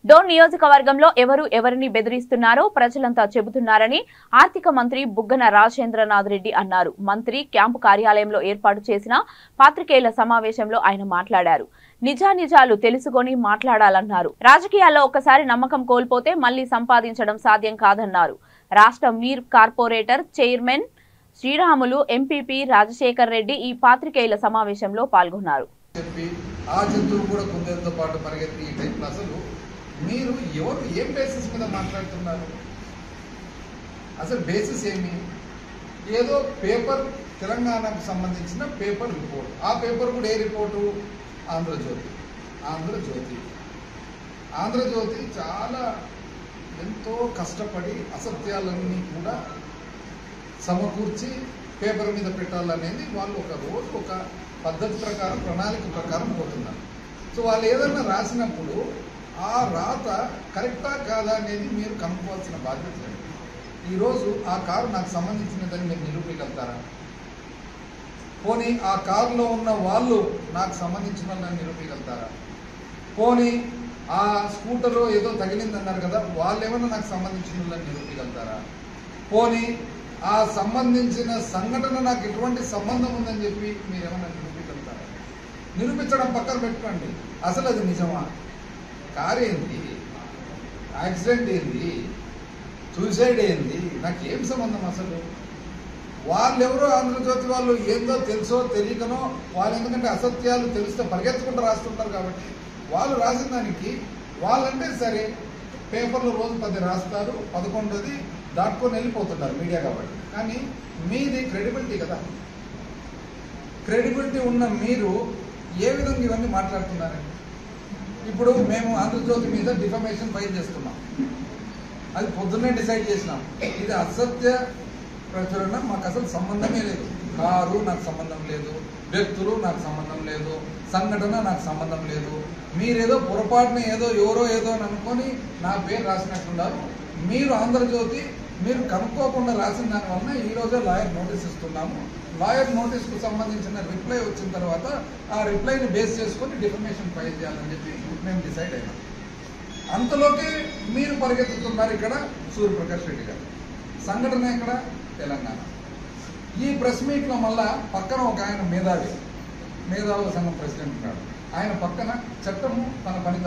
డోన్ నియోజకవర్గంలో ఎవరిని బెదిరిస్తున్నారో ప్రజలంతా చెబుతున్నారని ఆర్థిక మంత్రి బుగ్గన రాజేంద్రనాథ్ రెడ్డి అన్నారు. మంత్రి క్యాంపు కార్యాలయంలో ఏర్పాటు చేసిన పాత్రికేయుల సమావేశంలో ఆయన మాట్లాడారు. నిజానిజాలు తెలుసుకొని మాట్లాడాలన్నారు. రాజకీయాల్లో ఒకసారి నమ్మకం కోల్పోతే మళ్లీ సంపాదించడం సాధ్యం కాదన్నారు. రాష్ట్ర మీర్ corporator chairman Sriramulu, MPP Rajasekhar Reddy ఈ పాత్రికేయుల సమావేశంలో పాల్గొన్నారు. మీరు ఎవరు ఏం బేసిస్ మీద మాట్లాడుతున్నారు? అసలు బేసిస్ ఏమి? ఏదో పేపర్, తెలంగాణకు సంబంధించిన పేపర్ రిపోర్ట్. ఆ పేపర్ కూడా ఏ రిపోర్టు? ఆంధ్రజ్యోతి చాలా ఎంతో కష్టపడి అసత్యాలన్నీ కూడా సమకూర్చి పేపర్ మీద పెట్టాలనేది వాళ్ళు ఒక రోజు ఒక పద్ధతి ప్రకారం, ప్రణాళిక ప్రకారం పోతున్నారు. సో వాళ్ళు ఏదన్నా రాసినప్పుడు ఆ రాత కరెక్టా కాదా అనేది మీరు కనుక్కోవాల్సిన బాధ్యత లేదు. ఈరోజు ఆ కారు నాకు సంబంధించినదని మీరు నిరూపించగలుగుతారా? పోనీ ఆ కారులో ఉన్న వాళ్ళు నాకు సంబంధించిన వాళ్ళని నిరూపించగలుగుతారా? పోనీ ఆ స్కూటరు ఏదో తగిలిందన్నారు కదా, వాళ్ళు ఏమైనా నాకు సంబంధించిన వాళ్ళని నిరూపించగలుగుతారా? పోనీ ఆ సంబంధించిన సంఘటన నాకు ఎటువంటి సంబంధం ఉందని చెప్పి మీరేమన్నా నిరూపించగలుగుతారా? నిరూపించడం పక్కన పెట్టుకోండి. అసలు అది నిజమా? కారు ఏంది? యాక్సిడెంట్ ఏంది? సూసైడ్ ఏంది? నాకేం సంబంధం అసలు? వాళ్ళెవరో ఆంధ్రజ్యోతి వాళ్ళు ఏందో తెలుసో తెలియకనో వాళ్ళు, ఎందుకంటే అసత్యాలు తెలిస్తే పరిగెత్తుకుంటూ రాస్తుంటారు కాబట్టి వాళ్ళు రాసిన దానికి వాళ్ళంటే సరే పేపర్లో రోజు 10 రాస్తారు, 11ది దాటుకొని వెళ్ళిపోతుంటారు మీడియా కాబట్టి. కానీ మీది క్రెడిబిలిటీ కదా. క్రెడిబిలిటీ ఉన్న మీరు ఏ విధంగా ఇవన్నీ మాట్లాడుతున్నారండి? ఇప్పుడు మేము ఆంధ్రజ్యోతి మీద డిఫమేషన్ ఫైల్ చేస్తున్నాం. అది పొద్దున్నే డిసైడ్ చేసినాం. ఇది అసత్య ప్రచురణ మాకు అసలు సంబంధమే లేదు. కారు నాకు సంబంధం లేదు, వ్యక్తులు నాకు సంబంధం లేదు, సంఘటన నాకు సంబంధం లేదు. మీరేదో పొరపాటున ఎవరో ఏదో అని అనుకొని నా పేరు రాసినట్టున్నారు. మీరు ఆంధ్రజ్యోతి మీరు కనుక్కోకుండా రాసిన దానివల్ల ఈరోజే లాయర్ నోటీస్ ఇస్తున్నాము. లాయర్ నోటీస్కు సంబంధించిన రిప్లై వచ్చిన తర్వాత ఆ రిప్లైని బేస్ చేసుకొని డిఫమేషన్ ఫైల్ చేయాలని చెప్పి మేము డిసైడ్ అయినాం. అంతలోకి మీరు పరిగెత్తుతున్నారు. ఇక్కడ సూర్యప్రకాష్ రెడ్డి గారు సంఘటన ఎక్కడ? తెలంగాణ. ఈ ప్రెస్ మీట్లో మళ్ళా పక్కన ఒక ఆయన మేధావుల సంఘం ప్రెసిడెంట్ ఉన్నాడు. ఆయన పక్కన చట్టము తన పని